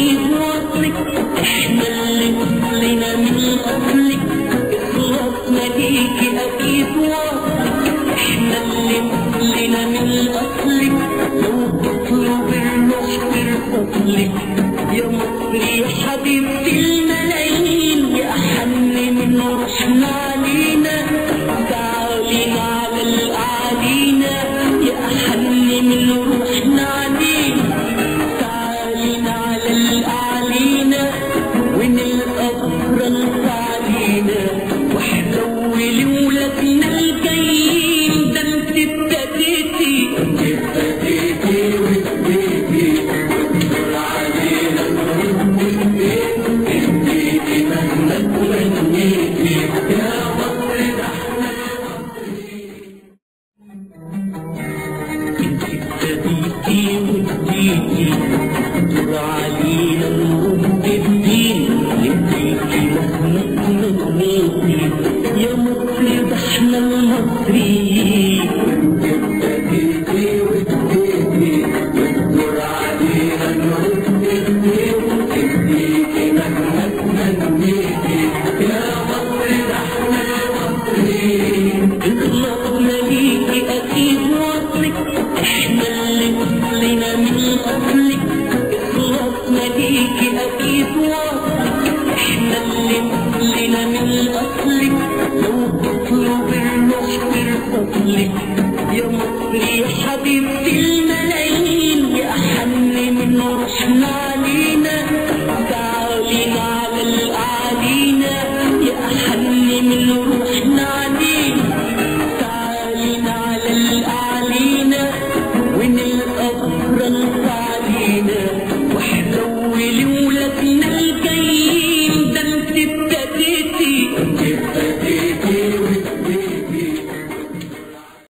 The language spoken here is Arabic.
أكيد وصلك، إحنا اللي وصلنا من أصلك، إخلاصنا ليكي أكيد وصلك، إحنا اللي وصلنا من أصلك، لو تطلب الروح ترفضلك، يا مصر يا حبيبتي الملايين، يا أحن من روحنا علينا، تعالينا على الأعالينا، يا أحن من روحنا علينا، تعالينا على الأعالينا، ونلقى بكرة علينا، وحلولي ولادنا الجايين، ده انت ابتديتي وابتديتي والدور علينا ونبتدي، اديتي مهما تمنيتي يا مصر، ده احنا مصريين. انت ابتديتي واديتي والدور علينا ونبتدي، اديتي مهما تمنيتي يا مصر، ده احنا المصريين. ابتديتي واديتي والدور علينا ونبتدي، اديتي مهما تمنيتي يا مصر، ده احنا مصريين. إخلاصنا ليكي أكيد وصلك، إحنا اللي وصلنا من أصلك، إخلاصنا ليكي أكيد وصلك، إحنا اللي وصلنا من أصلك، لو تطلب الروح ترفضلك، يا مصر يا حبيبتي الملايين، يا أحن من روحنا علينا، تعالينا على الأعالينا، يا أحن